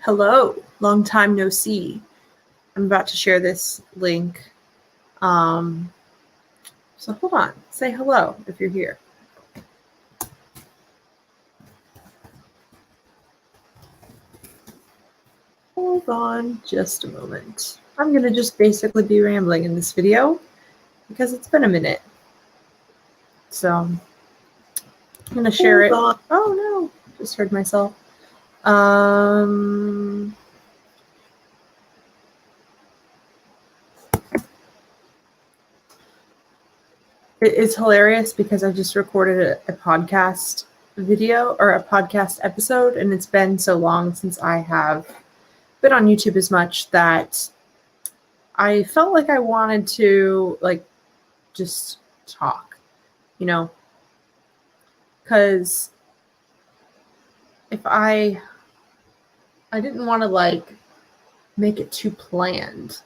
Hello, long time no see. I'm about to share this link. So hold on, say hello if you're here. Hold on just a moment. I'm going to just basically be rambling in this video because it's been a minute. So I'm going to share it. Oh no, just heard myself. It's hilarious because I just recorded a podcast video or a podcast episode, and it's been so long since I have been on YouTube as much that I felt like I wanted to just talk, because if I didn't want to make it too planned,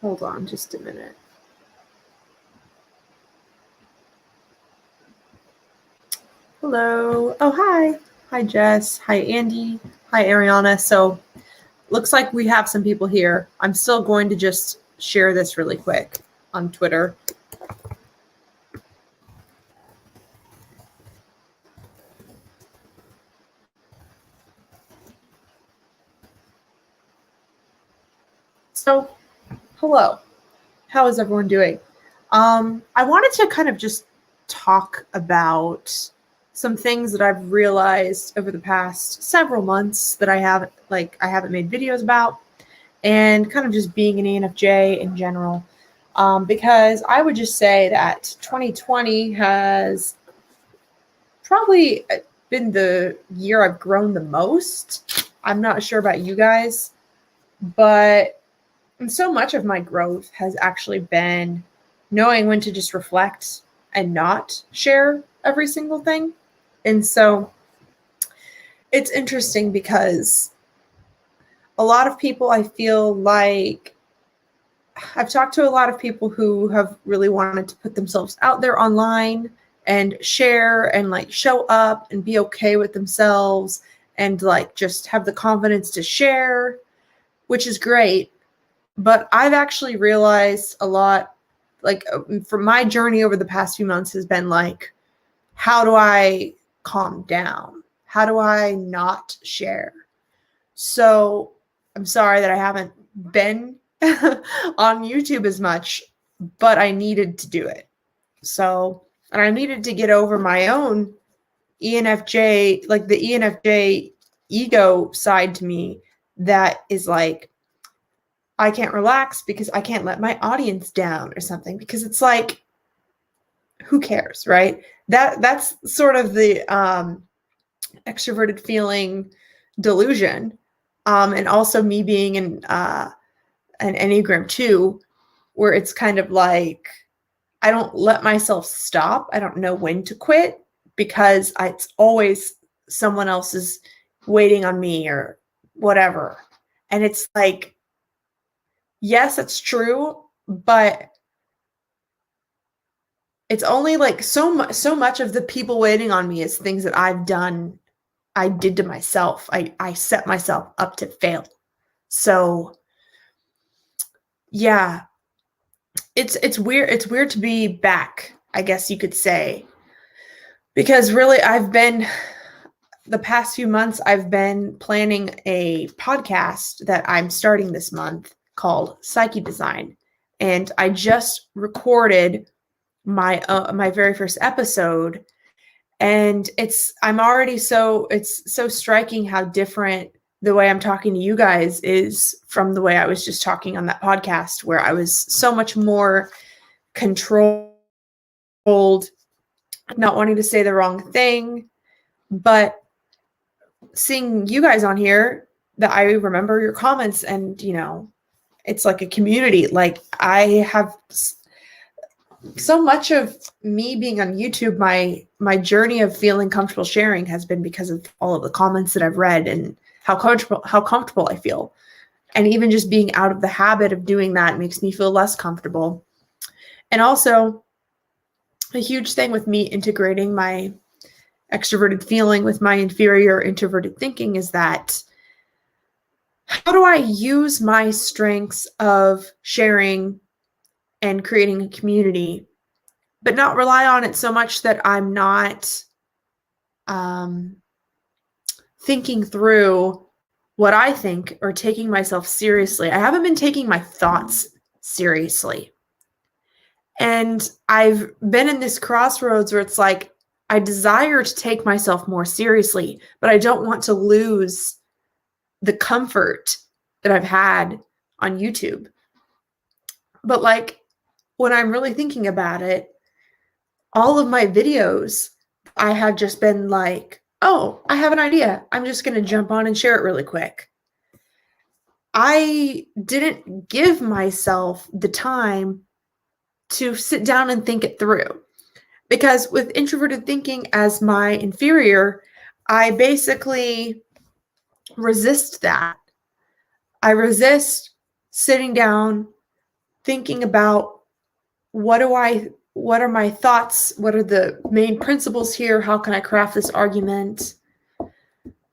Hold on just a minute. Hello. Oh, hi. Hi, Jess. Hi, Andy. Hi, Ariana. So looks like we have some people here. I'm still going to just share this really quick on Twitter. So, hello. How is everyone doing? I wanted to kind of just talk about some things that I've realized over the past several months that I haven't made videos about, and kind of just being an ENFJ in general. Because I would just say that 2020 has probably been the year I've grown the most. I'm not sure about you guys, but so much of my growth has actually been knowing when to just reflect and not share every single thing. And so it's interesting because a lot of people, I feel like I've talked to a lot of people who have really wanted to put themselves out there online and share and show up and be okay with themselves and just have the confidence to share, which is great. But I've actually realized a lot, from my journey over the past few months has been how do I calm down? How do I not share? So I'm sorry that I haven't been on YouTube as much, but I needed to do it. So, and I needed to get over my own ENFJ, the ENFJ ego side to me that is I can't relax because I can't let my audience down or something, because it's who cares, right? That's sort of the extroverted feeling delusion. And also me being an Enneagram 2, where it's kind of I don't let myself stop. I don't know when to quit because it's always someone else is waiting on me or whatever. And it's yes, it's true, but it's only so much of the people waiting on me is things that I've done. I did to myself. I set myself up to fail. So yeah, it's weird. It's weird to be back, I guess you could say, because really the past few months, I've been planning a podcast that I'm starting this month called Psyche Design. And I just recorded my very first episode, and it's so striking how different the way I'm talking to you guys is from the way I was just talking on that podcast, where I was so much more controlled, not wanting to say the wrong thing. But seeing you guys on here, that I remember your comments, and it's like a community. I have so much of me being on YouTube, my journey of feeling comfortable sharing has been because of all of the comments that I've read and how comfortable I feel. And even just being out of the habit of doing that makes me feel less comfortable. And also a huge thing with me integrating my extroverted feeling with my inferior introverted thinking is that how do I use my strengths of sharing and creating a community, but not rely on it so much that I'm not thinking through what I think or taking myself seriously. I haven't been taking my thoughts seriously. And I've been in this crossroads where it's like, I desire to take myself more seriously, but I don't want to lose the comfort that I've had on YouTube. But like, when I'm really thinking about it, all of my videos, I have just been like, oh, I have an idea. I'm just going to jump on and share it really quick. I didn't give myself the time to sit down and think it through. Because with introverted thinking as my inferior, I basically resist that. I resist sitting down, thinking about what are my thoughts? What are the main principles here? How can I craft this argument?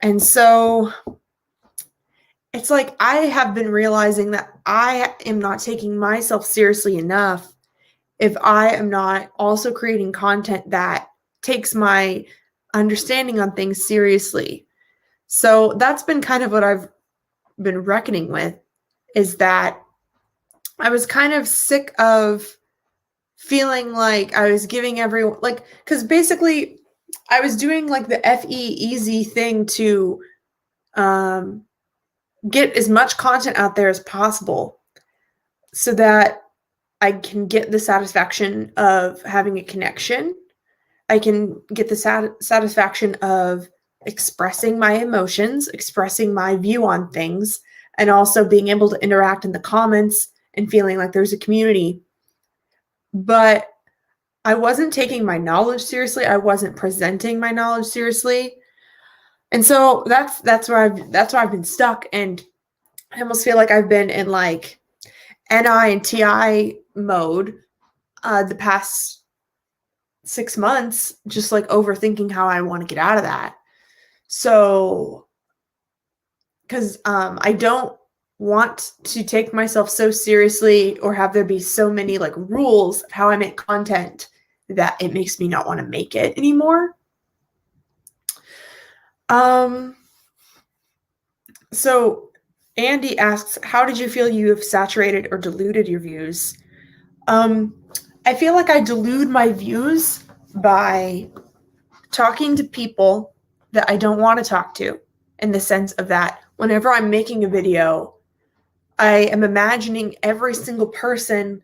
And so it's like I have been realizing that I am not taking myself seriously enough if I am not also creating content that takes my understanding on things seriously. So that's been kind of what I've been reckoning with, is that I was kind of sick of feeling like I was giving everyone, like, because basically I was doing like the FE easy thing to get as much content out there as possible so that I can get the satisfaction of having a connection. I can get the satisfaction of expressing my emotions, expressing my view on things, and also being able to interact in the comments and feeling like there's a community. But I wasn't taking my knowledge seriously. I wasn't presenting my knowledge seriously. And so that's where I've been stuck. And I almost feel like I've been in like NI and TI mode the past 6 months, just like overthinking how I want to get out of that. So, because I don't want to take myself so seriously or have there be so many like rules of how I make content that it makes me not want to make it anymore. So Andy asks, how did you feel you have saturated or diluted your views? I feel like I dilute my views by talking to people that I don't want to talk to, in the sense of that whenever I'm making a video, I am imagining every single person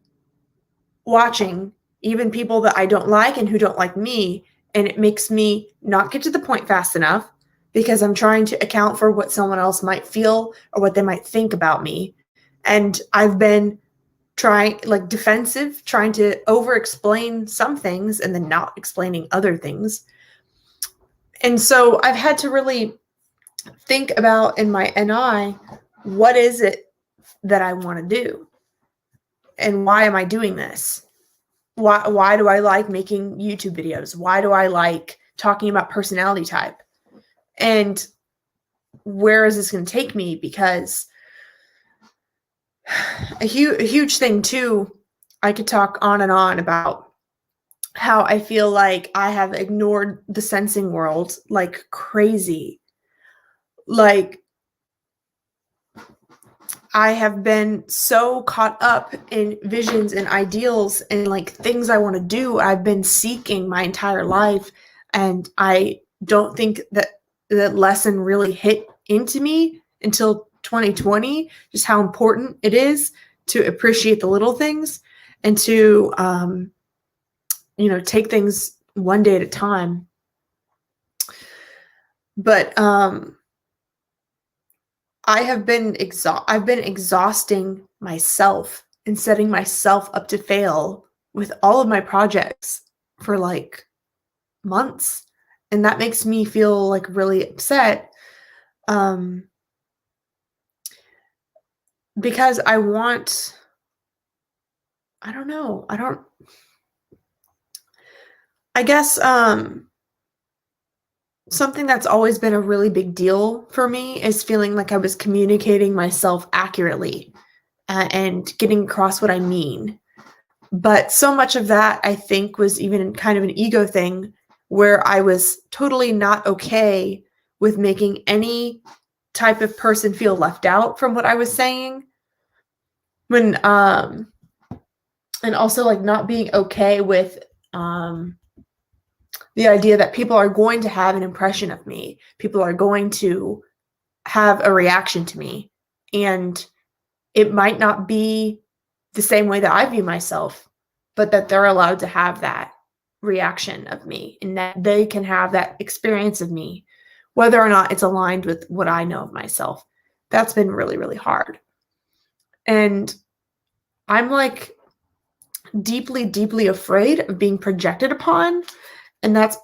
watching, even people that I don't like and who don't like me, and it makes me not get to the point fast enough because I'm trying to account for what someone else might feel or what they might think about me. And I've been trying, like, defensive, trying to over explain some things and then not explaining other things. And so I've had to really think about in my NI, what is it that I want to do? And why am I doing this? Why do I like making YouTube videos? Why do I like talking about personality type? And where is this going to take me? Because a huge thing too, I could talk on and on about how I feel like I have ignored the sensing world like crazy. Like, I have been so caught up in visions and ideals and like things I want to do. I've been seeking my entire life, and I don't think that that lesson really hit into me until 2020, just how important it is to appreciate the little things and to take things one day at a time. But I've been exhausting myself and setting myself up to fail with all of my projects for like months. And that makes me feel like really upset. Because I don't know. I guess something that's always been a really big deal for me is feeling like I was communicating myself accurately, and getting across what I mean. But so much of that, I think, was even kind of an ego thing where I was totally not okay with making any type of person feel left out from what I was saying. When and also like not being okay with the idea that people are going to have an impression of me. People are going to have a reaction to me. And it might not be the same way that I view myself, but that they're allowed to have that reaction of me and that they can have that experience of me, whether or not it's aligned with what I know of myself. That's been really, really hard. And I'm like deeply, deeply afraid of being projected upon. And that's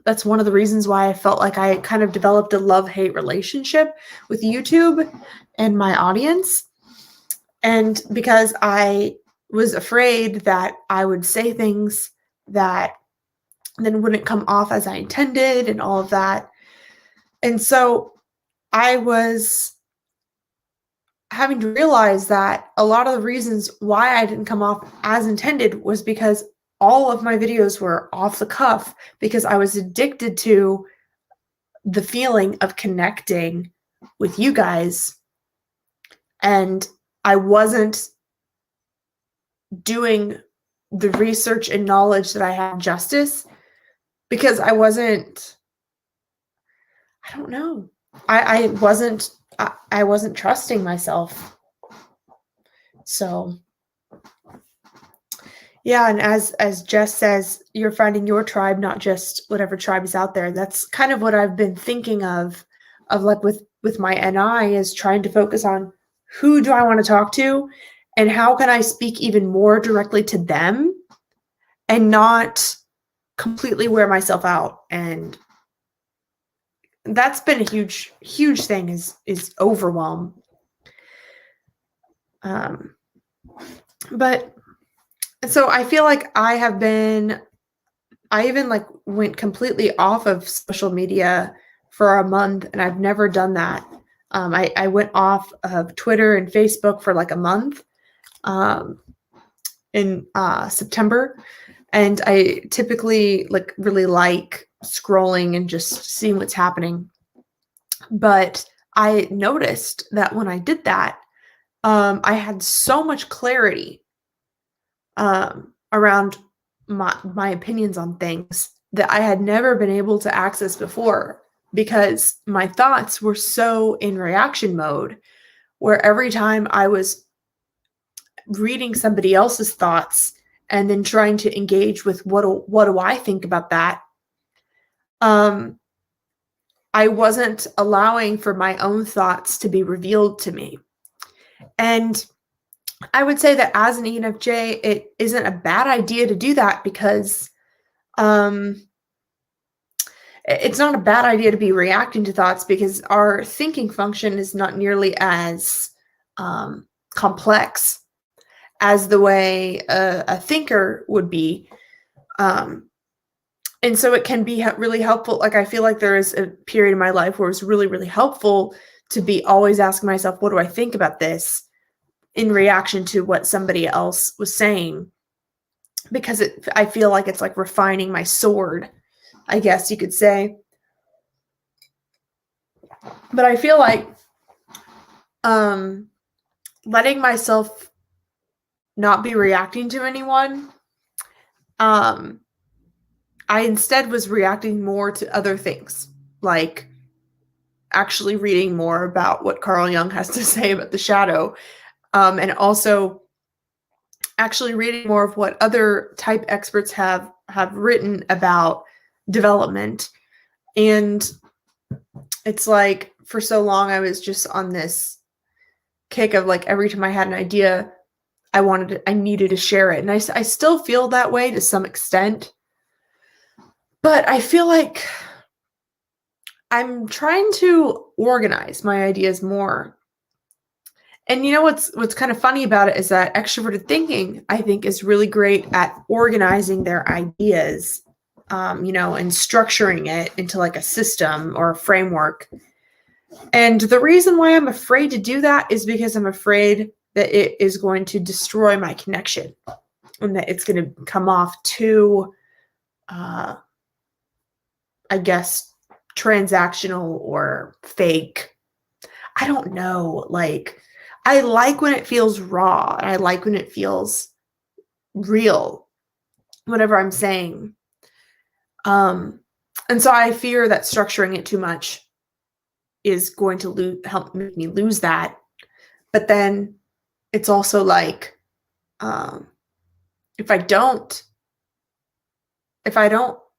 that's one of the reasons why I felt like I kind of developed a love-hate relationship with YouTube and my audience. And because I was afraid that I would say things that then wouldn't come off as I intended and all of that. And so I was having to realize that a lot of the reasons why I didn't come off as intended was because all of my videos were off the cuff, because I was addicted to the feeling of connecting with you guys. And I wasn't doing the research and knowledge that I had justice because I don't know. I wasn't trusting myself. So yeah, and as Jess says, you're finding your tribe, not just whatever tribe is out there. That's kind of what I've been thinking of like with my NI, is trying to focus on who do I want to talk to and how can I speak even more directly to them and not completely wear myself out. And that's been a huge, huge thing is overwhelm. But so I feel like I even like went completely off of social media for a month, and I've never done that. I went off of Twitter and Facebook for like a month in September. And I typically like really like scrolling and just seeing what's happening. But I noticed that when I did that, I had so much clarity around my opinions on things that I had never been able to access before, because my thoughts were so in reaction mode, where every time I was reading somebody else's thoughts and then trying to engage with what do I think about that, I wasn't allowing for my own thoughts to be revealed to me. And I would say that as an ENFJ, it isn't a bad idea to do that, because it's not a bad idea to be reacting to thoughts, because our thinking function is not nearly as complex as the way a thinker would be. And so it can be really helpful. Like, I feel like there is a period in my life where it's really, really helpful to be always asking myself, what do I think about this, in reaction to what somebody else was saying, because I feel like it's like refining my sword, I guess you could say. But I feel like letting myself not be reacting to anyone, I instead was reacting more to other things, like actually reading more about what Carl Jung has to say about the shadow, and also actually reading more of what other type experts have written about development. And it's like, for so long I was just on this kick of like, every time I had an idea, I needed to share it. And I still feel that way to some extent, but I feel like I'm trying to organize my ideas more. And you know what's kind of funny about it is that extroverted thinking, I think, is really great at organizing their ideas. and structuring it into like a system or a framework. And the reason why I'm afraid to do that is because I'm afraid that it is going to destroy my connection and that it's going to come off too, I guess, transactional or fake. I don't know. Like, I like when it feels raw, and I like when it feels real, whatever I'm saying. And so I fear that structuring it too much is going to help make me lose that. But then it's also like, if I don't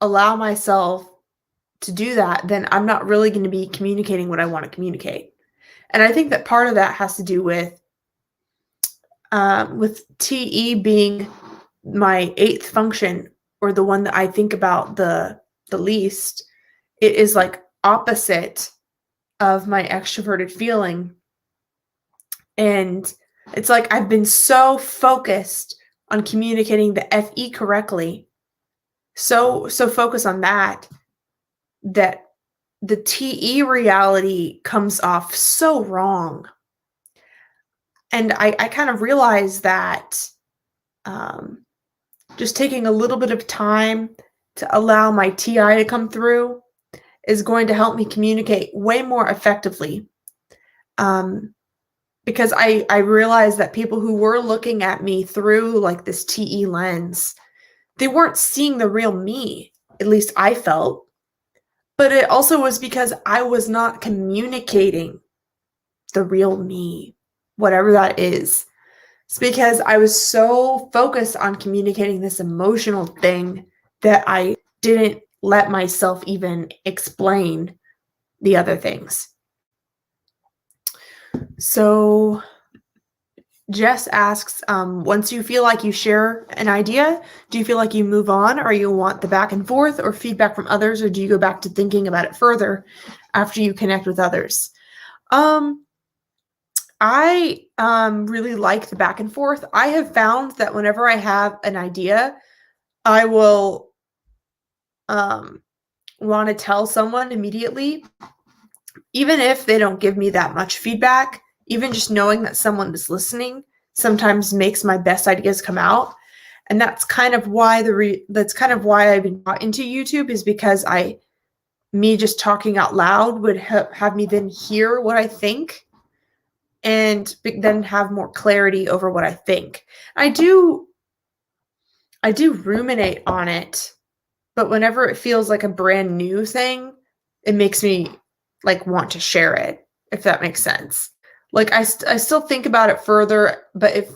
allow myself to do that, then I'm not really going to be communicating what I want to communicate. And I think that part of that has to do with TE being my 8th function, or the one that I think about the least. It is like opposite of my extroverted feeling. And it's like I've been so focused on communicating the FE correctly, so focused on that the TE reality comes off so wrong. And I kind of realized that just taking a little bit of time to allow my TI to come through is going to help me communicate way more effectively. Because I realized that people who were looking at me through like this TE lens, they weren't seeing the real me, at least I felt. But it also was because I was not communicating the real me, whatever that is. It's because I was so focused on communicating this emotional thing that I didn't let myself even explain the other things. So Jess asks, once you feel like you share an idea, do you feel like you move on, or you want the back and forth or feedback from others, or do you go back to thinking about it further after you connect with others? I really like the back and forth. I have found that whenever I have an idea, I will want to tell someone immediately, even if they don't give me that much feedback. Even just knowing that someone is listening sometimes makes my best ideas come out. And that's kind of why I've been brought into YouTube, is because me just talking out loud would have me then hear what I think and then have more clarity over what I think. I do ruminate on it, but whenever it feels like a brand new thing, it makes me like want to share it, if that makes sense. Like I still think about it further, but if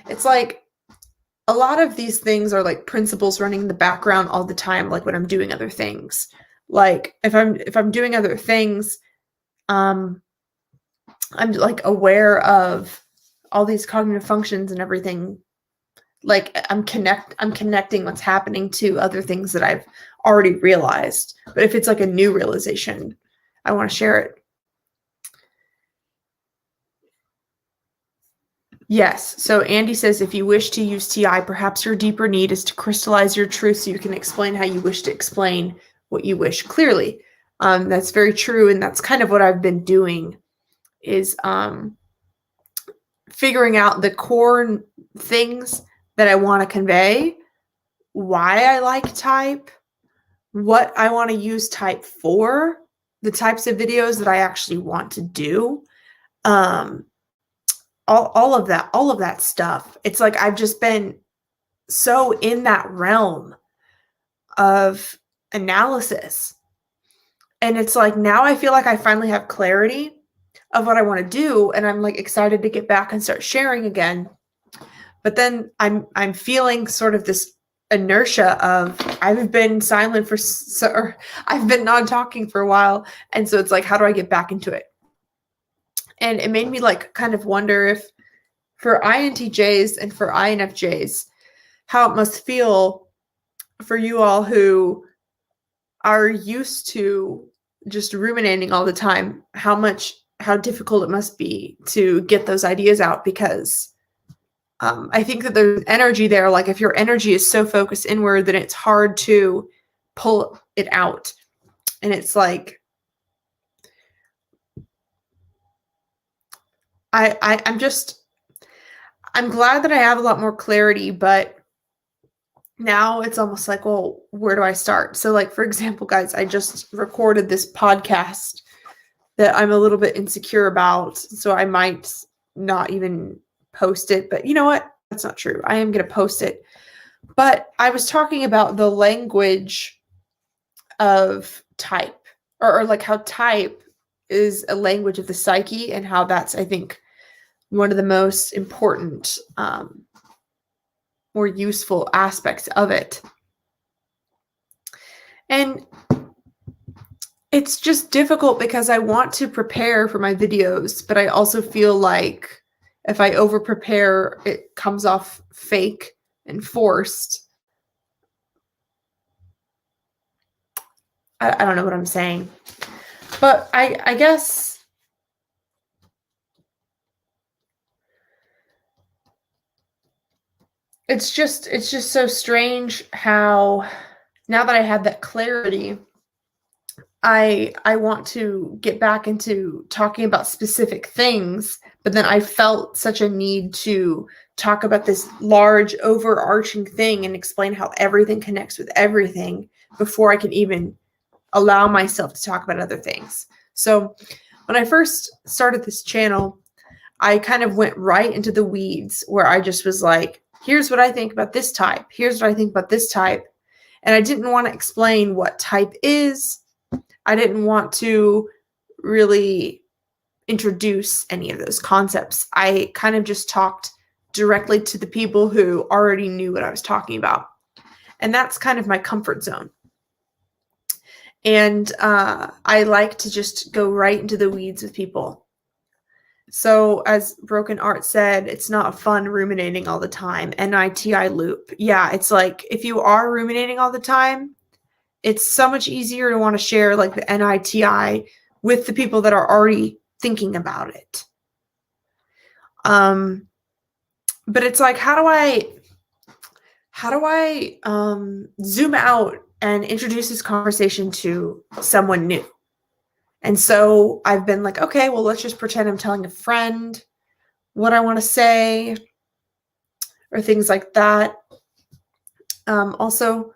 it's like a lot of these things are like principles running in the background all the time, like when I'm doing other things. Like if I'm doing other things, I'm like aware of all these cognitive functions and everything. Like I'm connecting what's happening to other things that I've already realized. But if it's like a new realization, I want to share it. Yes. So Andy says, if you wish to use TI, perhaps your deeper need is to crystallize your truth so you can explain how you wish to explain what you wish clearly. That's very true. And that's kind of what I've been doing, is figuring out the core things that I want to convey, why I like type, what I want to use type for, the types of videos that I actually want to do. All of that stuff. It's like I've just been so in that realm of analysis. And it's like now I feel like I finally have clarity of what I want to do, and I'm like excited to get back and start sharing again. But then I'm feeling sort of this inertia of I've been silent I've been non-talking for a while, and so it's like, how do I get back into it? And it made me like kind of wonder if for INTJs and for INFJs, how it must feel for you all who are used to just ruminating all the time, how difficult it must be to get those ideas out, because I think that there's energy there. Like if your energy is so focused inward, then it's hard to pull it out. And it's like, I'm glad that I have a lot more clarity, but now it's almost like, well, where do I start? So like, for example, guys, I just recorded this podcast that I'm a little bit insecure about. So I might not even post it, but you know what? That's not true. I am going to post it. But I was talking about the language of type, or like how type is a language of the psyche, and how that's, I think, one of the most important, more useful aspects of it. And it's just difficult because I want to prepare for my videos, but I also feel like if I over prepare, it comes off fake and forced. I don't know what I'm saying, but I guess it's just so strange how now that I have that clarity, I want to get back into talking about specific things, but then I felt such a need to talk about this large overarching thing and explain how everything connects with everything before I can even allow myself to talk about other things. So when I first started this channel, I kind of went right into the weeds where I just was like, here's what I think about this type. Here's what I think about this type. And I didn't want to explain what type is. I didn't want to really introduce any of those concepts. I kind of just talked directly to the people who already knew what I was talking about. And that's kind of my comfort zone. And I like to just go right into the weeds with people. So as Broken Art said, it's not fun ruminating all the time. NITI loop. Yeah, it's like if you are ruminating all the time, it's so much easier to want to share like the NITI with the people that are already thinking about it. But it's like, how do I zoom out and introduce this conversation to someone new? And so I've been like, okay, well, let's just pretend I'm telling a friend what I want to say or things like that. Also,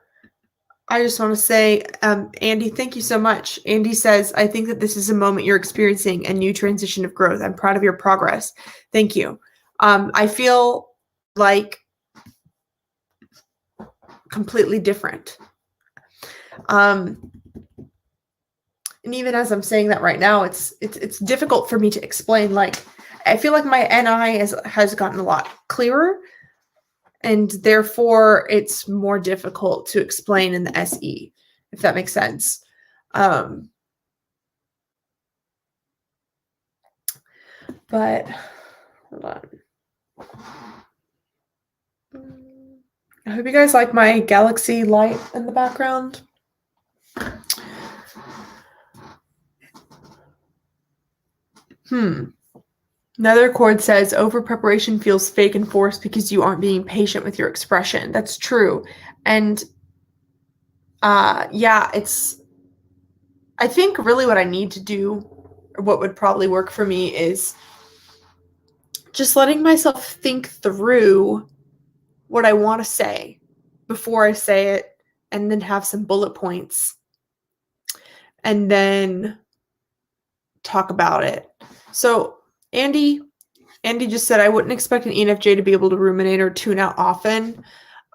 I just want to say, Andy, thank you so much. Andy says, I think that this is a moment you're experiencing a new transition of growth. I'm proud of your progress. Thank you. I feel like completely different. And even as I'm saying that right now, it's difficult for me to explain. Like, I feel like my NI has gotten a lot clearer, and therefore it's more difficult to explain in the SE, if that makes sense. But hold on. I hope you guys like my galaxy light in the background. Another chord says, over preparation feels fake and forced because you aren't being patient with your expression. That's true. And yeah, I think really what I need to do, or what would probably work for me, is just letting myself think through what I want to say before I say it, and then have some bullet points and then talk about it. So Andy just said, I wouldn't expect an ENFJ to be able to ruminate or tune out often.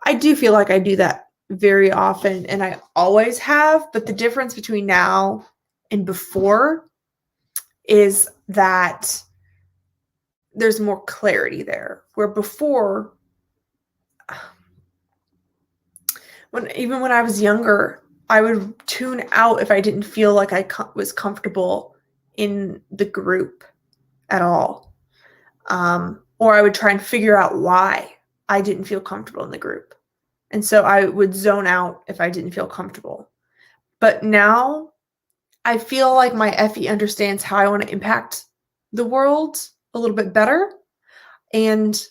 I do feel like I do that very often, and I always have, but the difference between now and before is that there's more clarity there, where before, even when I was younger, I would tune out if I didn't feel like I was comfortable in the group at all. Or I would try and figure out why I didn't feel comfortable in the group. And so I would zone out if I didn't feel comfortable. But now I feel like my FE understands how I want to impact the world a little bit better. And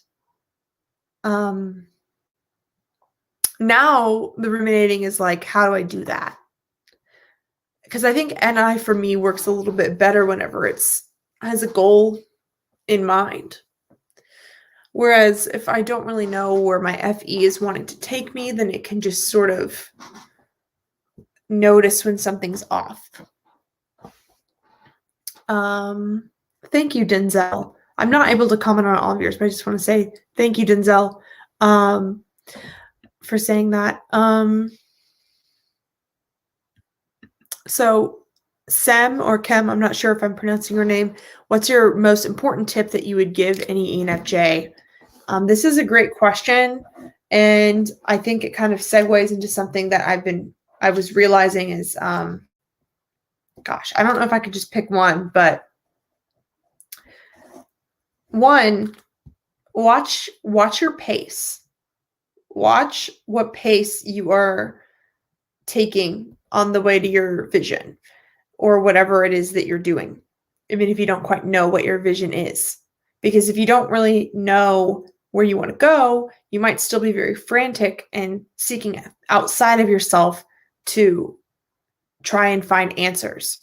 now the ruminating is like, how do I do that? Because I think NI for me works a little bit better whenever it's has a goal in mind. Whereas if I don't really know where my FE is wanting to take me, then it can just sort of notice when something's off. Thank you, Denzel. I'm not able to comment on all of yours, but I just want to say thank you, Denzel, for saying that. So Sem or Kem, I'm not sure if I'm pronouncing your name. What's your most important tip that you would give any ENFJ? This is a great question, and I think it kind of segues into something that I was realizing is, gosh, I don't know if I could just pick one, but one, watch your pace. Watch what pace you are taking on the way to your vision or whatever it is that you're doing. Even if you don't quite know what your vision is. Because if you don't really know where you want to go, you might still be very frantic and seeking outside of yourself to try and find answers.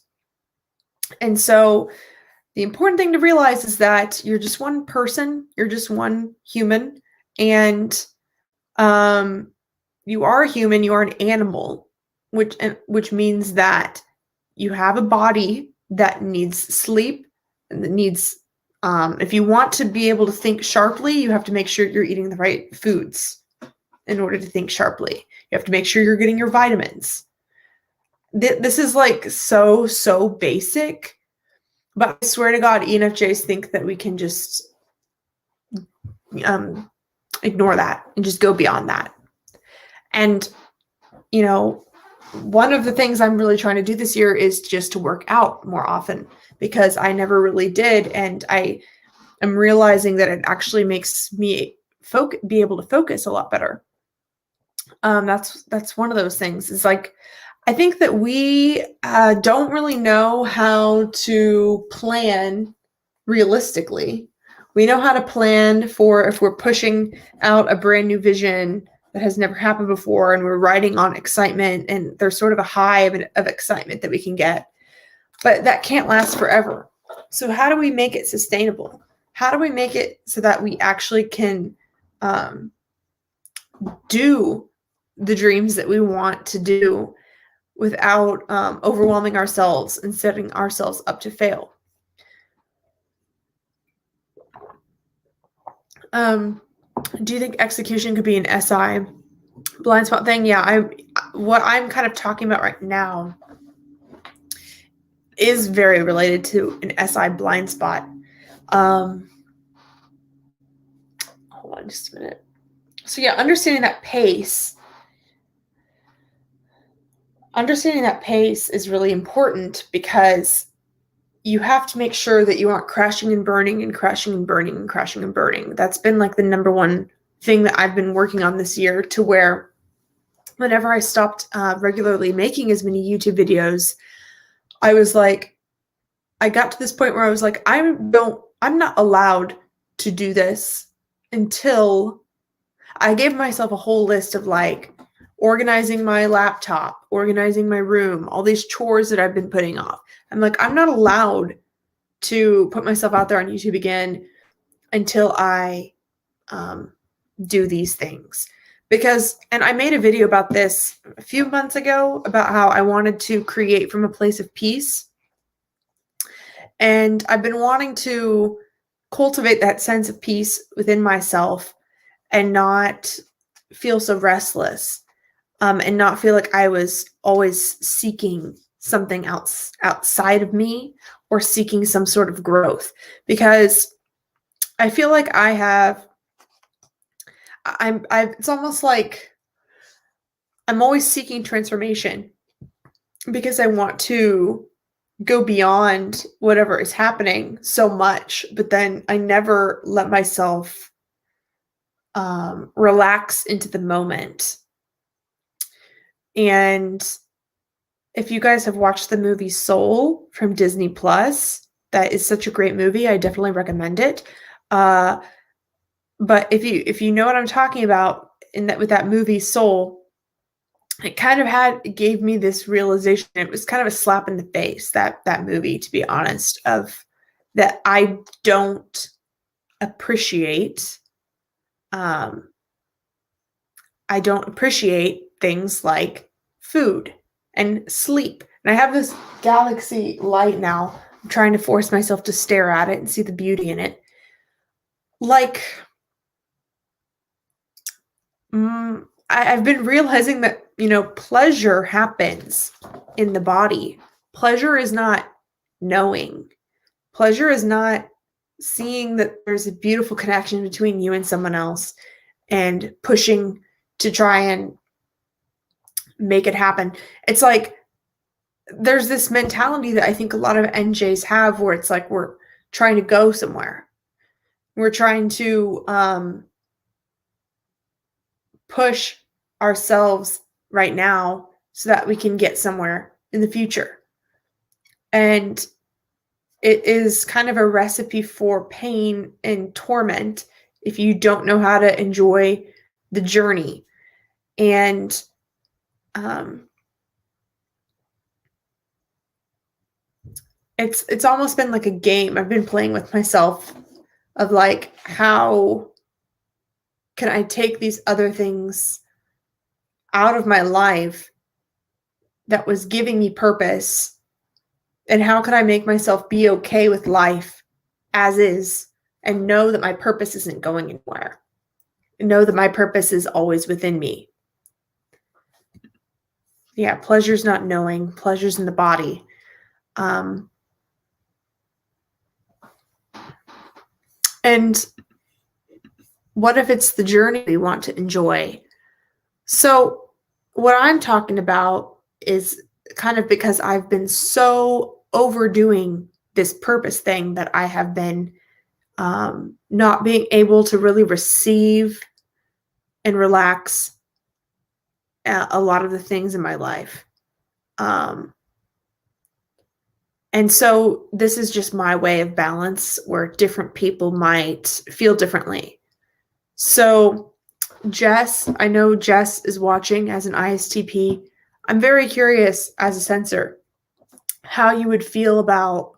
And so the important thing to realize is that you're just one person, you're just one human, and you are a human, you are an animal, which means that you have a body that needs sleep and that needs, if you want to be able to think sharply, you have to make sure you're eating the right foods in order to think sharply. You have to make sure you're getting your vitamins. This is like so basic, but I swear to God, ENFJs think that we can just ignore that and just go beyond that. And, you know, one of the things I'm really trying to do this year is just to work out more often, because I never really did. And I am realizing that it actually makes me be able to focus a lot better. That's one of those things. It's like, I think that we don't really know how to plan realistically. We know how to plan for if we're pushing out a brand new vision that has never happened before, and we're riding on excitement, and there's sort of a high of excitement that we can get, but that can't last forever. So how do we make it sustainable? How do we make it so that we actually can do the dreams that we want to do without overwhelming ourselves and setting ourselves up to fail? Do you think execution could be an SI blind spot thing? Yeah, what I'm kind of talking about right now is very related to an SI blind spot. Hold on just a minute. So yeah, understanding that pace is really important, because you have to make sure that you aren't crashing and burning and crashing and burning and crashing and burning. That's been like the number one thing that I've been working on this year, to where whenever I stopped regularly making as many YouTube videos, I was like, I got to this point where I was like, I'm not allowed to do this until I gave myself a whole list of like organizing my laptop, organizing my room, all these chores that I've been putting off. I'm like, I'm not allowed to put myself out there on YouTube again until I do these things. And I made a video about this a few months ago about how I wanted to create from a place of peace. And I've been wanting to cultivate that sense of peace within myself and not feel so restless, and not feel like I was always seeking something else outside of me, or seeking some sort of growth, because I feel like it's almost like I'm always seeking transformation, because I want to go beyond whatever is happening so much, but then I never let myself relax into the moment. And if you guys have watched the movie Soul from Disney Plus, that is such a great movie. I definitely recommend it. But if you know what I'm talking about, with that movie Soul, it kind of gave me this realization. It was kind of a slap in the face, that movie, to be honest, of that I don't appreciate. I don't appreciate things like food and sleep. And I have this galaxy light now. I'm trying to force myself to stare at it and see the beauty in it. Like, I've been realizing that, pleasure happens in the body. Pleasure is not knowing. Pleasure is not seeing that there's a beautiful connection between you and someone else and pushing to try and make it happen. It's like there's this mentality that I think a lot of NJs have, where it's like we're trying to go somewhere. We're trying to push ourselves right now so that we can get somewhere in the future. And it is kind of a recipe for pain and torment if you don't know how to enjoy the journey. And it's almost been like a game I've been playing with myself of like, how can I take these other things out of my life that was giving me purpose? And how can I make myself be okay with life as is and know that my purpose isn't going anywhere? And know that my purpose is always within me. Yeah, pleasure's not knowing. Pleasure's in the body. And what if it's the journey we want to enjoy? So what I'm talking about is kind of because I've been so overdoing this purpose thing that I have been not being able to really receive and relax a lot of the things in my life. And so this is just my way of balance, where different people might feel differently. So Jess, I know Jess is watching as an ISTP. I'm very curious as a sensor how you feel about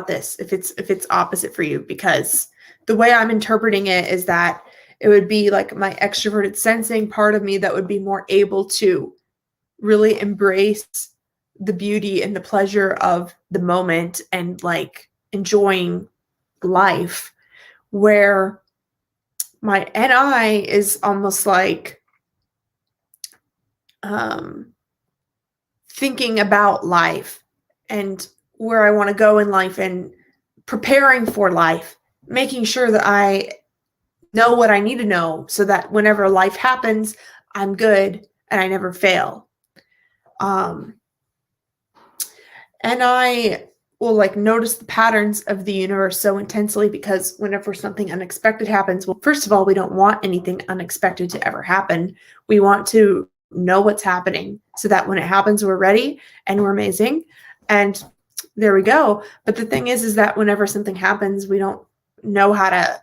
this, if it's opposite for you, because the way I'm interpreting it is that it would be like my extroverted sensing part of me that would be more able to really embrace the beauty and the pleasure of the moment and like enjoying life, where my NI is almost like thinking about life and where I want to go in life and preparing for life, making sure that I know what I need to know so that whenever life happens, I'm good and I never fail. And I will like notice the patterns of the universe so intensely, because whenever something unexpected happens, well, first of all, we don't want anything unexpected to ever happen. We want to know what's happening so that when it happens, we're ready and we're amazing. And there we go. But the thing is that whenever something happens, we don't know how to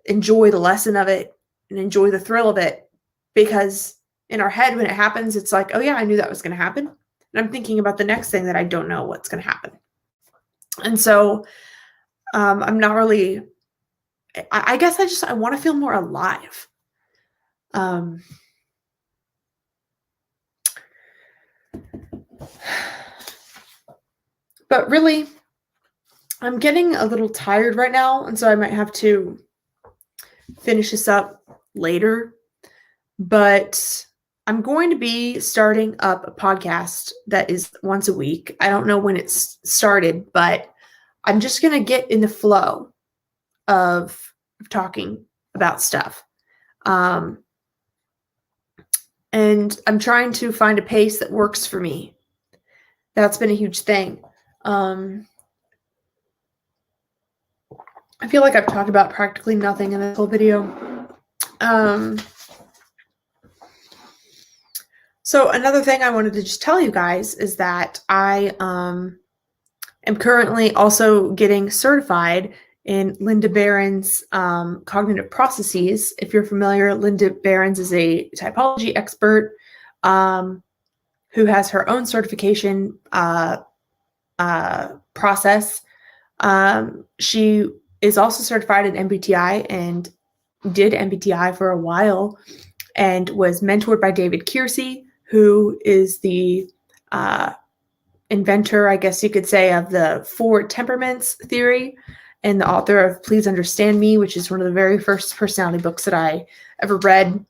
enjoy the lesson of it and enjoy the thrill of it, because in our head, when it happens, it's like, oh yeah, I knew that was going to happen. And I'm thinking about the next thing that I don't know what's going to happen. And so I'm not really, I guess I want to feel more alive. But really, I'm getting a little tired right now. And so I might have to finish this up later. But I'm going to be starting up a podcast that is once a week. I don't know when it's started, but I'm just going to get in the flow of talking about stuff. And I'm trying to find a pace that works for me. That's been a huge thing. I feel like I've talked about practically nothing in this whole video. So another thing I wanted to just tell you guys is that I am currently also getting certified in Linda Barron's Cognitive Processes. If you're familiar, Linda Barron's is a typology expert who has her own certification process. She is also certified in MBTI and did MBTI for a while and was mentored by David Keirsey, who is the inventor, I guess you could say, of the 4 temperaments theory and the author of Please Understand Me, which is one of the very first personality books that I ever read.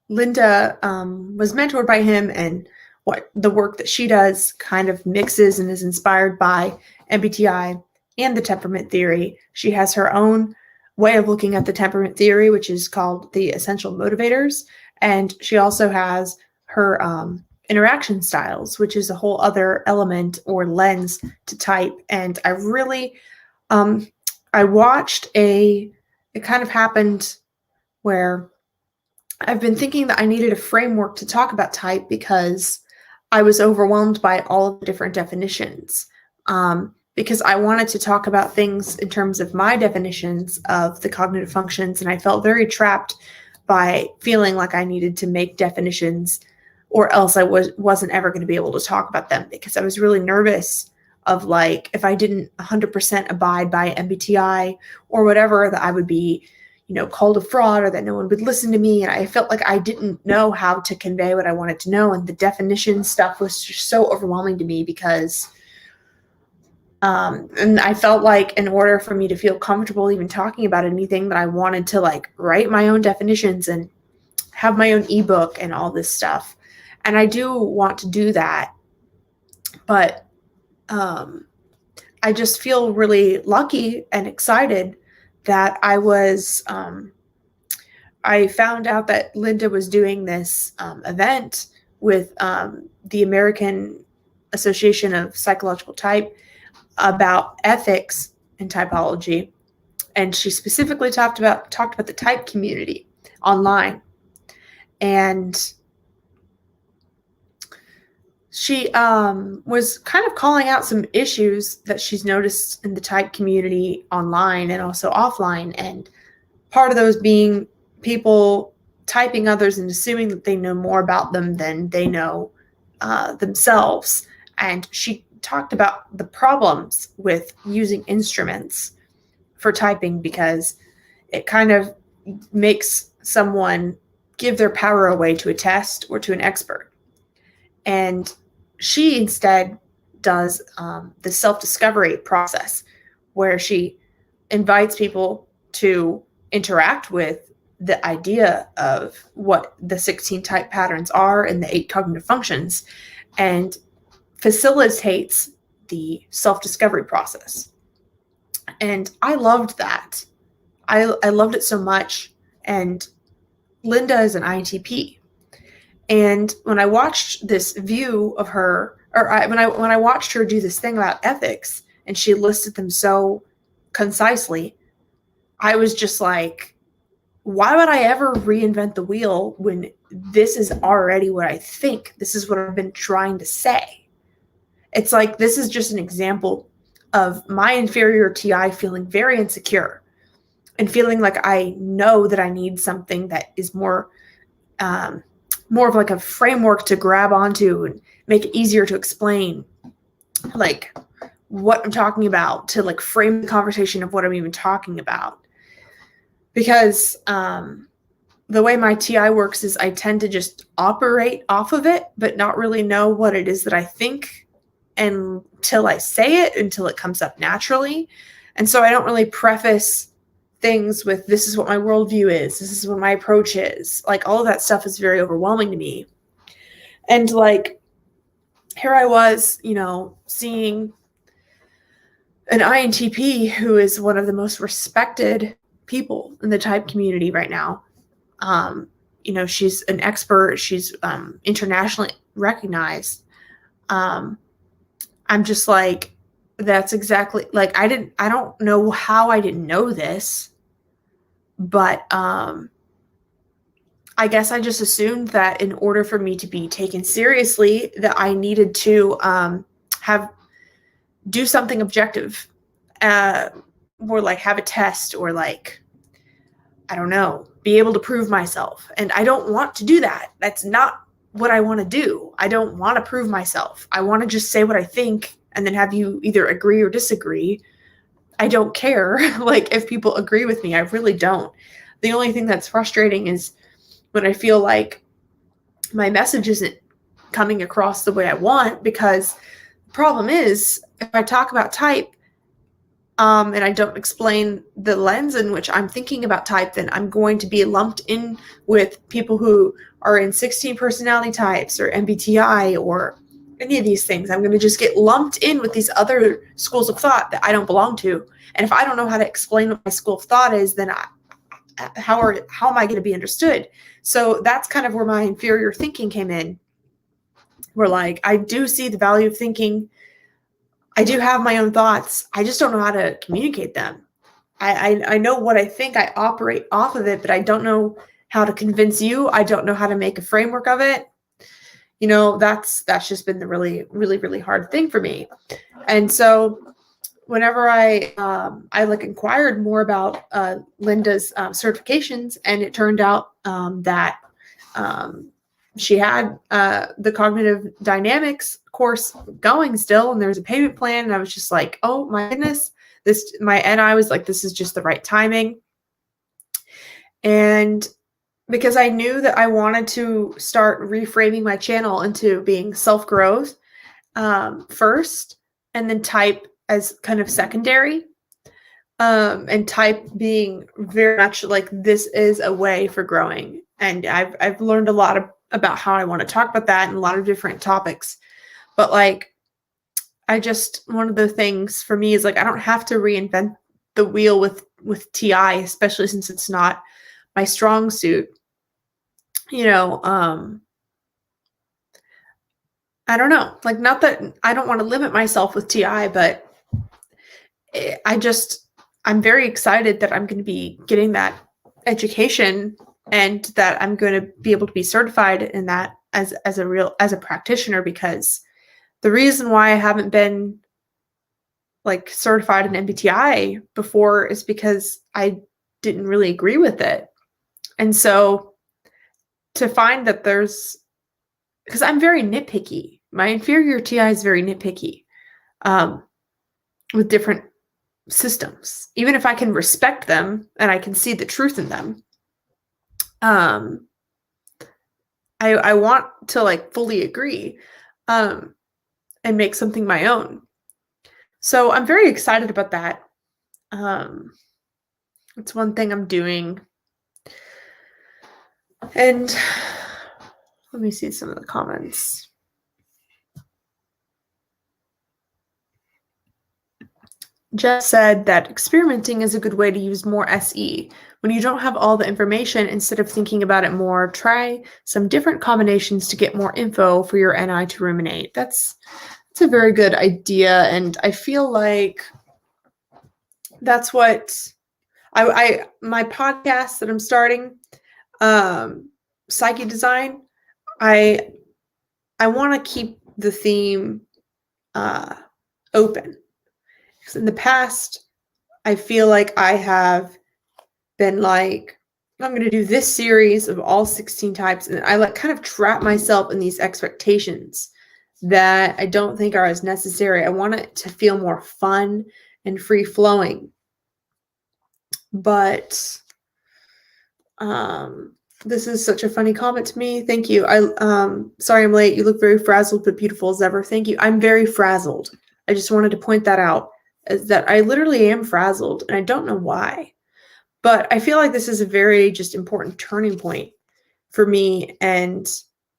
Linda was mentored by him, and what the work that she does kind of mixes and is inspired by MBTI and the temperament theory. She has her own way of looking at the temperament theory, which is called the essential motivators. And she also has her interaction styles, which is a whole other element or lens to type. And I really, I watched it kind of happened where I've been thinking that I needed a framework to talk about type because I was overwhelmed by all of the different definitions. Because I wanted to talk about things in terms of my definitions of the cognitive functions, and I felt very trapped by feeling like I needed to make definitions or else I wasn't ever going to be able to talk about them, because I was really nervous of, like, if I didn't 100% abide by MBTI or whatever, that I would be, called a fraud or that no one would listen to me. And I felt like I didn't know how to convey what I wanted to know. And the definition stuff was just so overwhelming to me because and I felt like in order for me to feel comfortable even talking about anything, that I wanted to write my own definitions and have my own ebook and all this stuff. And I do want to do that, but I just feel really lucky and excited that I found out that Linda was doing this event with the American Association of Psychological Type about ethics in typology, and she specifically talked about the type community online. And she was kind of calling out some issues that she's noticed in the type community online and also offline, and part of those being people typing others and assuming that they know more about them than they know themselves. And she talked about the problems with using instruments for typing because it kind of makes someone give their power away to a test or to an expert. And she instead does the self-discovery process where she invites people to interact with the idea of what the 16 type patterns are and the 8 cognitive functions, and facilitates the self-discovery process. And I loved that. I loved it so much. And Linda is an INTP. And when I watched this view of her, when I watched her do this thing about ethics, and she listed them so concisely, I was just like, why would I ever reinvent the wheel when this is already what I think? This is what I've been trying to say. It's like, this is just an example of my inferior TI feeling very insecure and feeling like I know that I need something that is more of like a framework to grab onto and make it easier to explain like what I'm talking about, to like frame the conversation of what I'm even talking about. Because the way my TI works is I tend to just operate off of it, but not really know what it is that I think until I say it, until it comes up naturally. And so I don't really preface things with, this is what my worldview is, this is what my approach is. Like, all of that stuff is very overwhelming to me. And like, here I was, seeing an INTP who is one of the most respected people in the type community right now. She's an expert. She's internationally recognized. I'm just like, that's exactly like, I don't know how I didn't know this, but I guess I just assumed that in order for me to be taken seriously, that I needed to do something objective or like have a test or like, I don't know, be able to prove myself. And I don't want to do that. That's not what I want to do. I don't want to prove myself. I want to just say what I think and then have you either agree or disagree. I don't care like if people agree with me. I really don't. The only thing that's frustrating is when I feel like my message isn't coming across the way I want, because the problem is if I talk about type and I don't explain the lens in which I'm thinking about type, then I'm going to be lumped in with people who are in 16 personality types or MBTI or any of these things. I'm going to just get lumped in with these other schools of thought that I don't belong to. And if I don't know how to explain what my school of thought is, then how am I going to be understood? So that's kind of where my inferior thinking came in. Where like, I do see the value of thinking. I do have my own thoughts. I just don't know how to communicate them. I know what I think. I operate off of it, but I don't know how to convince you. I don't know how to make a framework of it. You know, that's just been the really, really, really hard thing for me. And so whenever I like inquired more about Linda's certifications, and it turned out that she had the cognitive dynamics course going still, and there was a payment plan, and I was just like, oh my goodness, I was like, this is just the right timing. And because I knew that I wanted to start reframing my channel into being self-growth first, and then type as kind of secondary, and type being very much like, this is a way for growing. And I've learned a lot about how I want to talk about that and a lot of different topics. But like, one of the things for me is like, I don't have to reinvent the wheel with TI, especially since it's not my strong suit. You know, I don't know, like, not that I don't want to limit myself with TI, but I'm very excited that I'm going to be getting that education and that I'm going to be able to be certified in that as a practitioner, because the reason why I haven't been like certified in MBTI before is because I didn't really agree with it. And so to find that because I'm very nitpicky. My inferior TI is very nitpicky with different systems. Even if I can respect them and I can see the truth in them, I want to like fully agree and make something my own. So I'm very excited about that. It's one thing I'm doing. And let me see some of the comments. Jess said that experimenting is a good way to use more SE. When you don't have all the information, instead of thinking about it more, try some different combinations to get more info for your NI to ruminate. That's a very good idea. And I feel like that's what my podcast that I'm starting, Psyche Design, I want to keep the theme open. Because in the past, I feel like I have been like, I'm going to do this series of all 16 types. And I like kind of trap myself in these expectations that I don't think are as necessary. I want it to feel more fun and free flowing. But this is such a funny comment to me. Thank you. Sorry I'm late. You look very frazzled but beautiful as ever. Thank you. I'm very frazzled. I just wanted to point that out, is that I literally am frazzled, and I don't know why. But I feel like this is a very just important turning point for me. And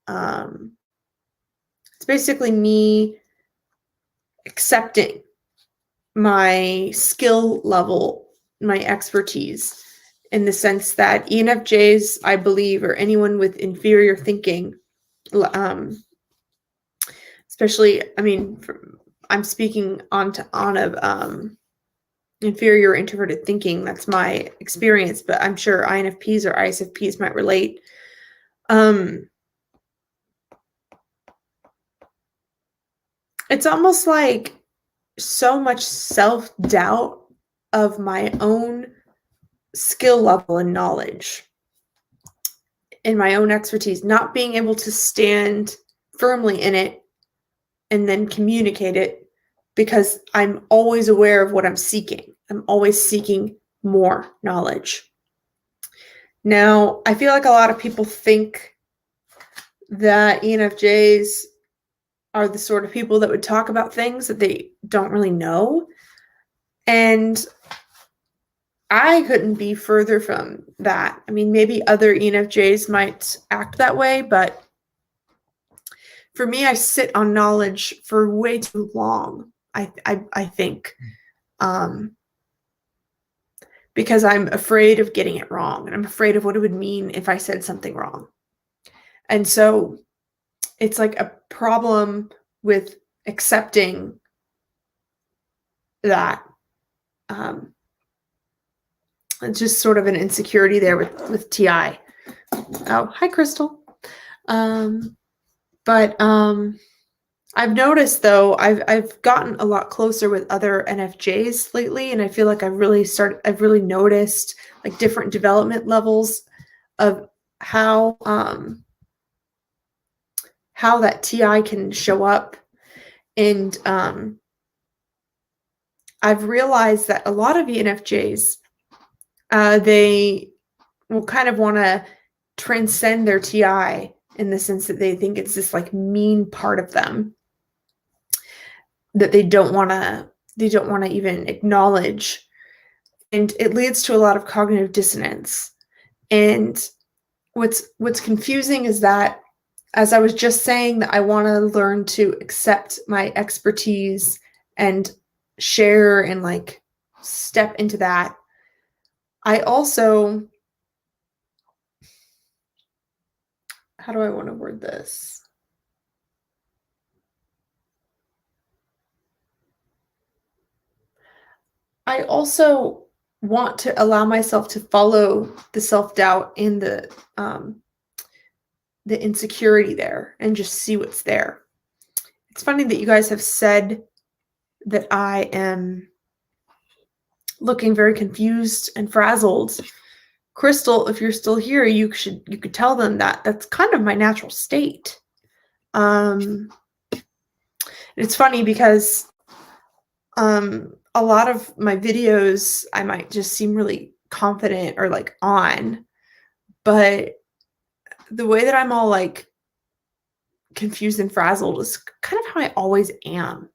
it's basically me accepting my skill level, my expertise, in the sense that ENFJs, I believe, or anyone with inferior thinking, especially, I mean, I'm speaking on inferior introverted thinking. That's my experience, but I'm sure INFPs or ISFPs might relate. It's almost like so much self-doubt of my own skill level and knowledge in my own expertise, not being able to stand firmly in it and then communicate it, because I'm always aware of what I'm seeking. I'm always seeking more knowledge. Now, I feel like a lot of people think that ENFJs are the sort of people that would talk about things that they don't really know. And I couldn't be further from that. I mean, maybe other ENFJs might act that way, but for me, I sit on knowledge for way too long, I think, because I'm afraid of getting it wrong, and I'm afraid of what it would mean if I said something wrong. And so it's like a problem with accepting that. It's just sort of an insecurity there with TI. Oh, hi, Crystal. But I've noticed, though, I've gotten a lot closer with other NFJs lately, and I feel like I've really noticed like different development levels of how that TI can show up. And I've realized that a lot of ENFJs, they will kind of want to transcend their TI in the sense that they think it's this like mean part of them that they don't want to even acknowledge. And it leads to a lot of cognitive dissonance. And what's confusing is that, as I was just saying, that I want to learn to accept my expertise and share and like step into that, I also, how do I want to word this? I also want to allow myself to follow the self-doubt and the insecurity there and just see what's there. It's funny that you guys have said that I am looking very confused and frazzled. Crystal, if you're still here, you could tell them that that's kind of my natural state. It's funny because a lot of my videos, I might just seem really confident or like on, but the way that I'm all like confused and frazzled is kind of how I always am.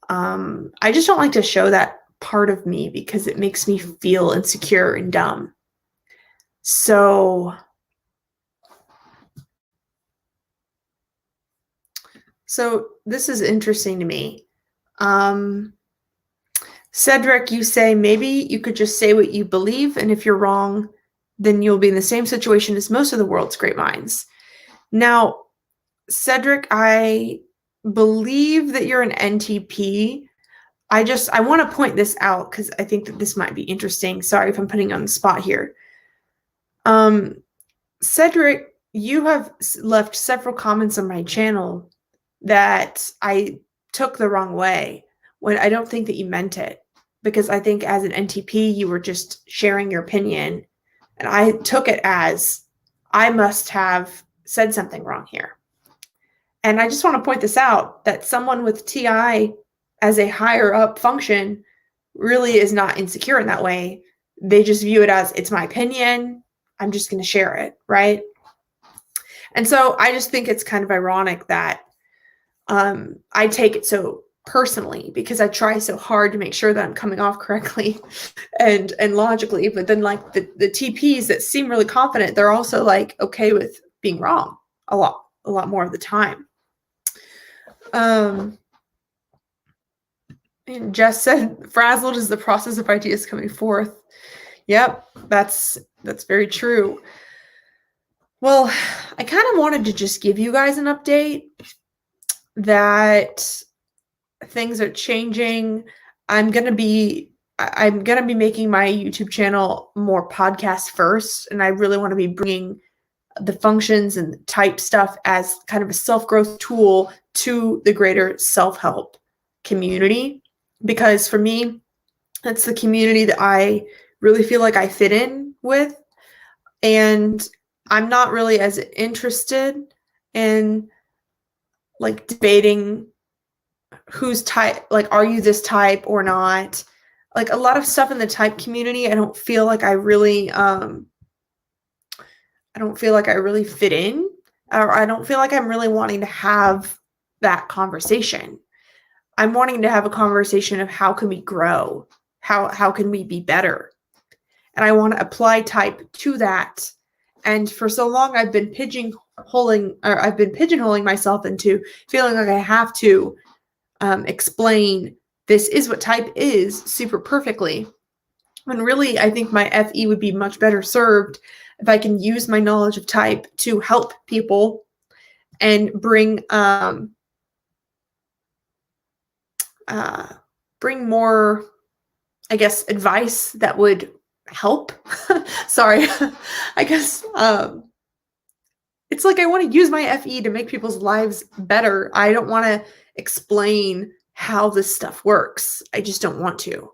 I just don't like to show that part of me because it makes me feel insecure and dumb. So this is interesting to me. Cedric, you say maybe you could just say what you believe, and if you're wrong, then you'll be in the same situation as most of the world's great minds. Now, Cedric, I believe that you're an NTP. I want to point this out because I think that this might be interesting. Sorry if I'm putting you on the spot here. Cedric, you have left several comments on my channel that I took the wrong way, when I don't think that you meant it, because I think as an NTP, you were just sharing your opinion, and I took it as I must have said something wrong here. And I just want to point this out, that someone with TI as a higher up function really is not insecure in that way. They just view it as, it's my opinion, I'm just going to share it, right? And so I just think it's kind of ironic that I take it so personally, because I try so hard to make sure that I'm coming off correctly and logically, but then like the TPs that seem really confident, they're also like okay with being wrong a lot more of the time. And Jess said, frazzled is the process of ideas coming forth. Yep, that's very true. Well, I kind of wanted to just give you guys an update that things are changing. I'm gonna be making my YouTube channel more podcast first, and I really want to be bringing the functions and type stuff as kind of a self-growth tool to the greater self-help community. because for me, that's the community that I really feel like I fit in with. And I'm not really as interested in like debating who's type, like, are you this type or not? Like a lot of stuff in the type community, I don't feel like I really fit in, or I don't feel like I'm really wanting to have that conversation. I'm wanting to have a conversation of how can we grow? How can we be better? And I want to apply type to that. And for so long I've been pigeonholing myself into feeling like I have to explain this is what type is super perfectly. When really, I think my FE would be much better served if I can use my knowledge of type to help people and bring more, I guess, advice that would help. Sorry, I guess it's like I want to use my FE to make people's lives better. I don't want to explain how this stuff works. I just don't want to.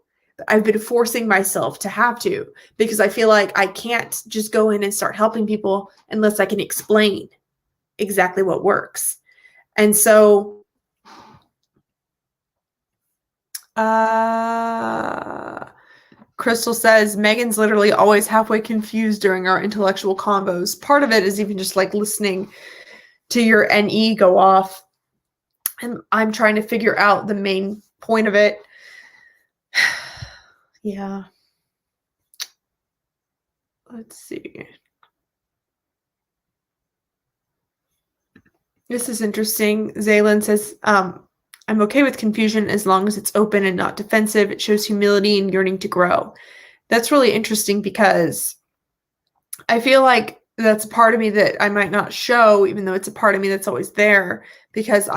I've been forcing myself to have to, because I feel like I can't just go in and start helping people unless I can explain exactly what works. And so Crystal says, Megan's literally always halfway confused during our intellectual combos. Part of it is even just like listening to your NE go off. And I'm trying to figure out the main point of it. Yeah. Let's see. This is interesting. Zaylin says, I'm okay with confusion as long as it's open and not defensive. It shows humility and yearning to grow. That's really interesting because I feel like that's a part of me that I might not show, even though it's a part of me that's always there, because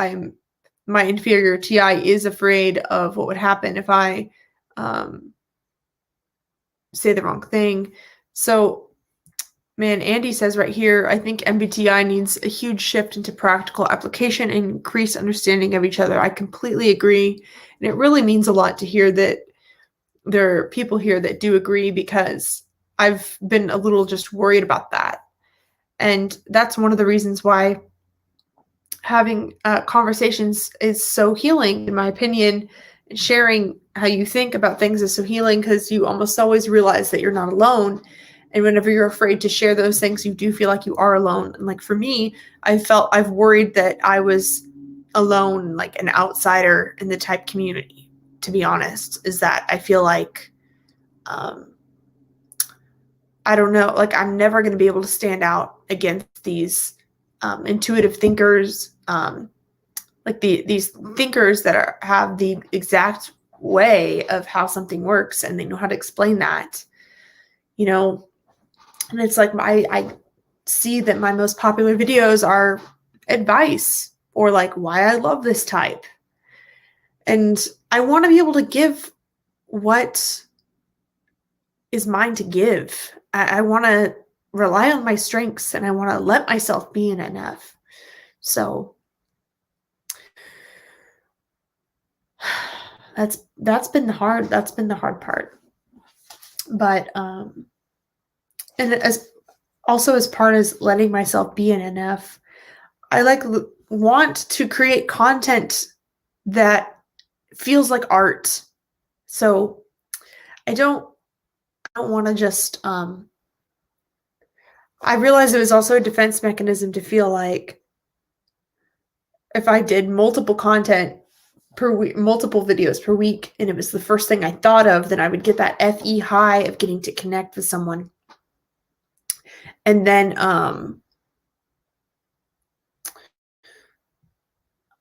my inferior TI is afraid of what would happen if I say the wrong thing. So, man, Andy says right here, I think MBTI needs a huge shift into practical application and increased understanding of each other. I completely agree. And it really means a lot to hear that there are people here that do agree, because I've been a little just worried about that. And that's one of the reasons why having conversations is so healing, in my opinion. Sharing how you think about things is so healing, because you almost always realize that you're not alone. And whenever you're afraid to share those things, you do feel like you are alone. And like for me, I've worried that I was alone, like an outsider in the type community, to be honest, is that I feel like, I don't know, like I'm never going to be able to stand out against these intuitive thinkers, like these thinkers that have the exact way of how something works, and they know how to explain that, and it's like I see that my most popular videos are advice or like why I love this type. And I want to be able to give what is mine to give. I want to rely on my strengths, and I want to let myself be an NF. So that's been the hard part. But and as part as letting myself be an NF, I want to create content that feels like art. So I don't want to just I realized it was also a defense mechanism to feel like if I did multiple content per week, multiple videos per week, and it was the first thing I thought of, then I would get that FE high of getting to connect with someone. And then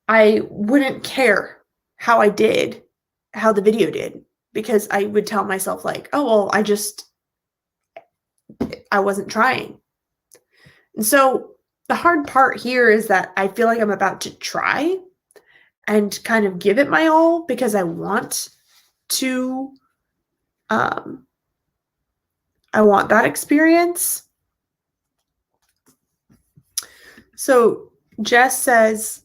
I wouldn't care how the video did, because I would tell myself like, oh, well, I wasn't trying. And so the hard part here is that I feel like I'm about to try and kind of give it my all, because I want to, I want that experience. So Jess says,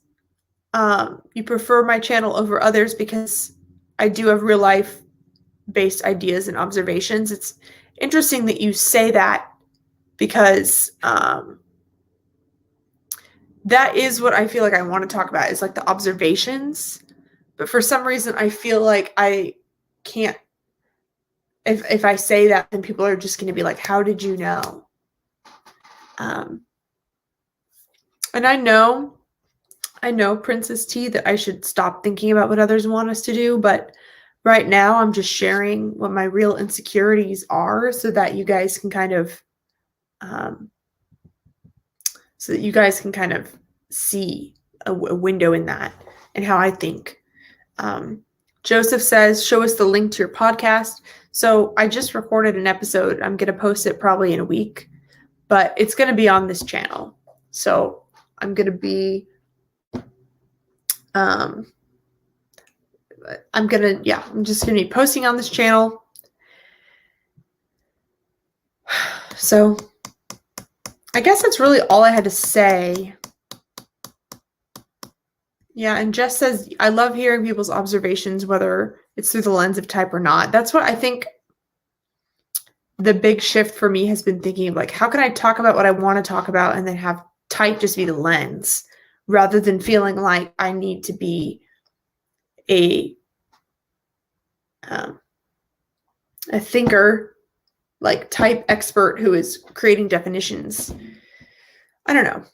you prefer my channel over others because I do have real life based ideas and observations. It's interesting that you say that because that is what I feel like I want to talk about, is like the observations. But for some reason, I feel like I can't. If I say that, then people are just going to be like, "How did you know?" And I know, Princess T, that I should stop thinking about what others want us to do. But right now, I'm just sharing what my real insecurities are, so that you guys can kind of, see a window in that and how I think. Joseph says, show us the link to your podcast. So I just recorded an episode. I'm going to post it probably in a week, but it's going to be on this channel. So I'm going to be, I'm just going to be posting on this channel. So I guess that's really all I had to say. Yeah, and Jess says, I love hearing people's observations, whether it's through the lens of type or not. That's what I think the big shift for me has been, thinking of, like, how can I talk about what I want to talk about and then have type just be the lens, rather than feeling like I need to be a thinker, like type expert who is creating definitions. I don't know.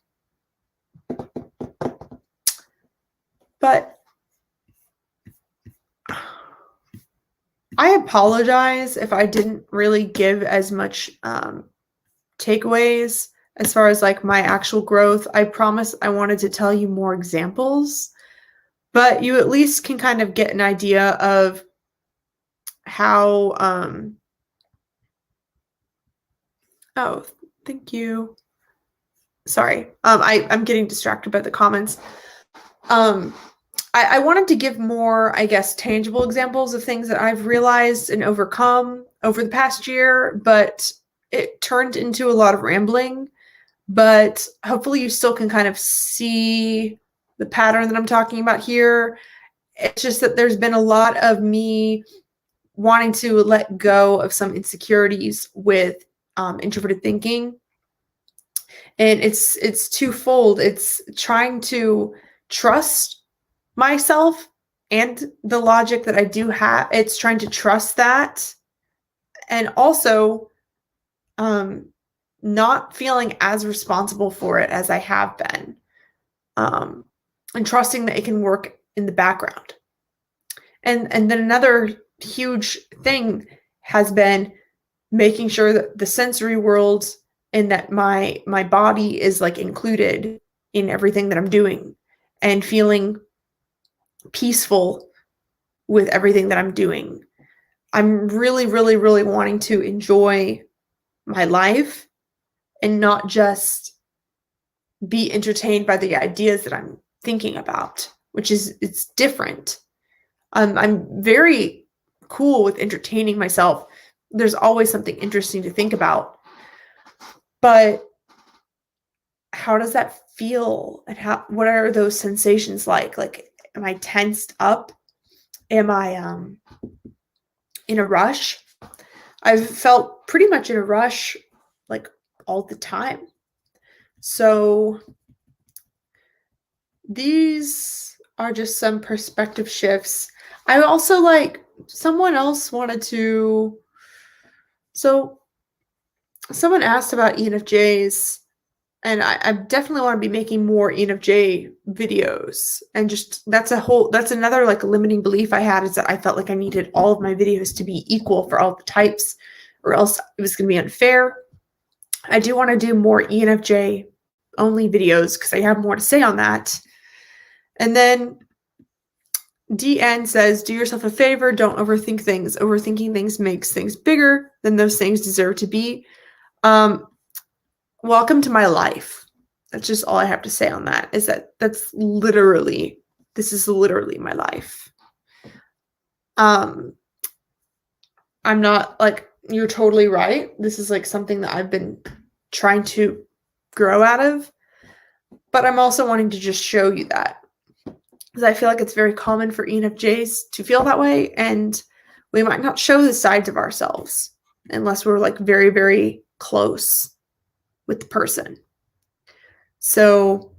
But I apologize if I didn't really give as much takeaways as far as like my actual growth. I promise I wanted to tell you more examples, but you at least can kind of get an idea of how, oh, thank you. Sorry. I'm getting distracted by the comments. I wanted to give more, I guess, tangible examples of things that I've realized and overcome over the past year, but it turned into a lot of rambling. But hopefully you still can kind of see the pattern that I'm talking about here. It's just that there's been a lot of me wanting to let go of some insecurities with introverted thinking. And it's twofold. It's trying to trust myself and the logic that I do have. It's trying to trust that, and also not feeling as responsible for it as I have been, and trusting that it can work in the background. And then another huge thing has been making sure that the sensory world and that my body is like included in everything that I'm doing, and feeling peaceful with everything that I'm doing. I'm really, really, really wanting to enjoy my life and not just be entertained by the ideas that I'm thinking about, which is, it's different. I'm very cool with entertaining myself. There's always something interesting to think about, but how does that feel? And what are those sensations like? Like, am I tensed up? Am I in a rush? I've felt pretty much in a rush like all the time. So these are just some perspective shifts. I also, like, someone else wanted to, so someone asked about ENFJs, and I definitely want to be making more ENFJ videos. And just, that's another like limiting belief I had, is that I felt like I needed all of my videos to be equal for all the types, or else it was going to be unfair. I do want to do more ENFJ only videos because I have more to say on that. And then DN says, do yourself a favor, don't overthink things. Overthinking things makes things bigger than those things deserve to be. Welcome to my life. That's just all I have to say on that, is that this is literally my life. I'm not like, you're totally right. This is like something that I've been trying to grow out of, but I'm also wanting to just show you that. because I feel like it's very common for ENFJs to feel that way, and we might not show the sides of ourselves unless we're like very, very close with the person. So,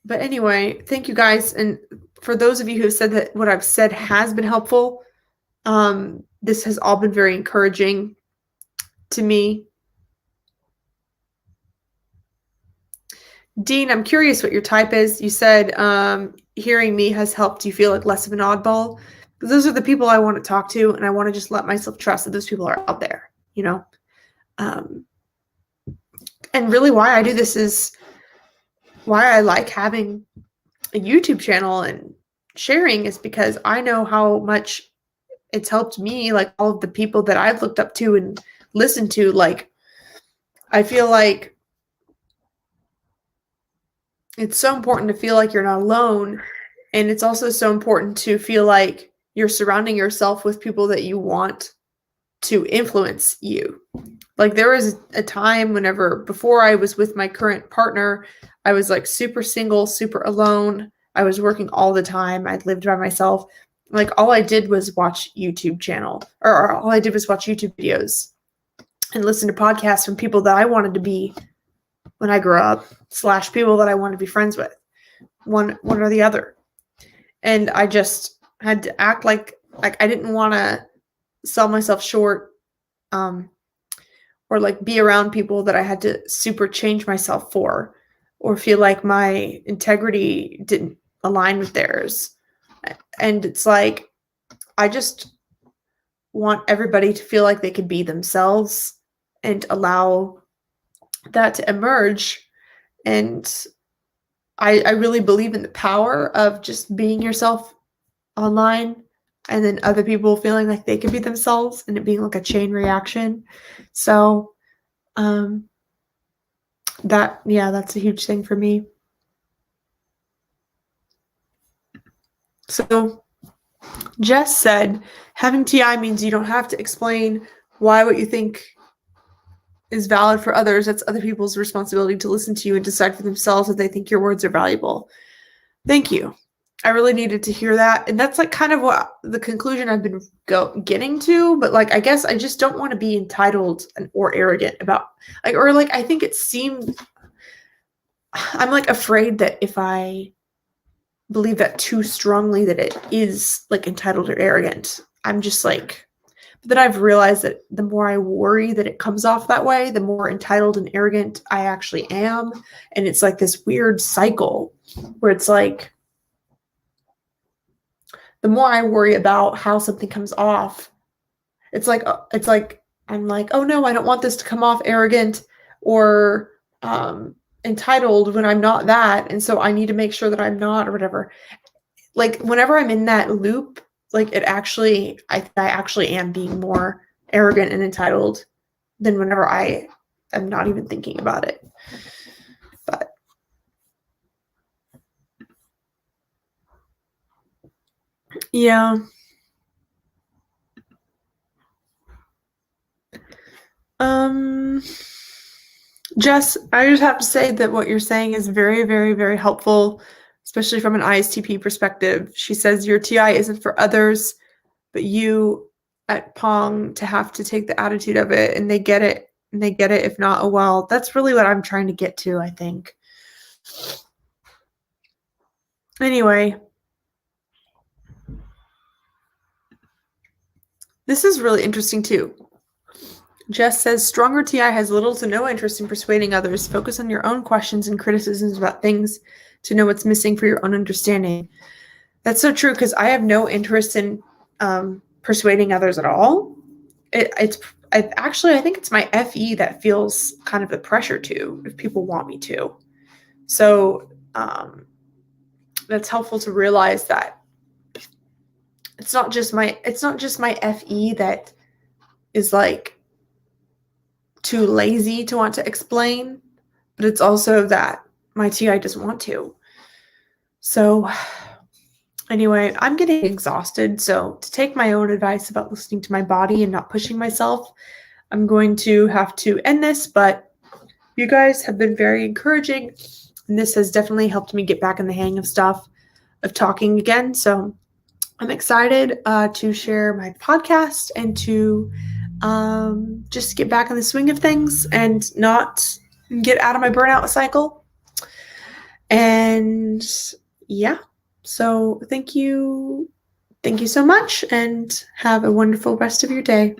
but anyway, thank you guys. And for those of you who have said that what I've said has been helpful, this has all been very encouraging to me. Dean, I'm curious what your type is. You said hearing me has helped you feel like less of an oddball. Those are the people I want to talk to, and I want to just let myself trust that those people are out there, you know? And really why I do this is why I like having a YouTube channel and sharing is because I know how much it's helped me, like all of the people that I've looked up to and listened to. Like, I feel like it's so important to feel like you're not alone. And it's also so important to feel like you're surrounding yourself with people that you want to influence you. Like, there was a time before I was with my current partner, I was like super single, super alone. I was working all the time. I'd lived by myself. Like, all I did was watch YouTube videos and listen to podcasts from people that I wanted to be when I grew up, / people that I wanted to be friends with, one or the other. And I just had to act like I didn't want to sell myself short, or like be around people that I had to super change myself for, or feel like my integrity didn't align with theirs. And it's like, I just want everybody to feel like they could be themselves and allow that to emerge. And I really believe in the power of just being yourself online, and then other people feeling like they could be themselves, and it being like a chain reaction. So that's a huge thing for me. So Jess said, having TI means you don't have to explain why what you think is valid for others. That's other people's responsibility to listen to you and decide for themselves if they think your words are valuable. Thank you. I really needed to hear that. And that's like kind of what the conclusion I've been getting to. But like, I guess I just don't want to be entitled or arrogant about I think it seemed, I'm like afraid that if I believe that too strongly that it is like entitled or arrogant, I'm just like, but then I've realized that the more I worry that it comes off that way, the more entitled and arrogant I actually am. And it's like this weird cycle where it's like, the more I worry about how something comes off, it's like I'm like, oh no, I don't want this to come off arrogant or entitled when I'm not that. And so I need to make sure that I'm not, or whatever. Like, whenever I'm in that loop, like I actually am being more arrogant and entitled than whenever I am not even thinking about it. But yeah. Jess, I just have to say that what you're saying is very, very, very helpful, especially from an ISTP perspective. She says your TI isn't for others, but you at Pong to have to take the attitude of it, and they get it. And they get it. If not, oh well. That's really what I'm trying to get to, I think. Anyway, this is really interesting too. Jess says, stronger TI has little to no interest in persuading others. Focus on your own questions and criticisms about things to know what's missing for your own understanding. That's so true, because I have no interest in persuading others at all. I think it's my FE that feels kind of the pressure to, if people want me to. So that's helpful to realize that it's not just my FE that is like too lazy to want to explain, but it's also that my TI doesn't want to. So anyway, I'm getting exhausted. So to take my own advice about listening to my body and not pushing myself, I'm going to have to end this, but you guys have been very encouraging. And this has definitely helped me get back in the hang of stuff, of talking again. So I'm excited to share my podcast and to just get back in the swing of things and not get out of my burnout cycle. And yeah, so thank you so much, and have a wonderful rest of your day.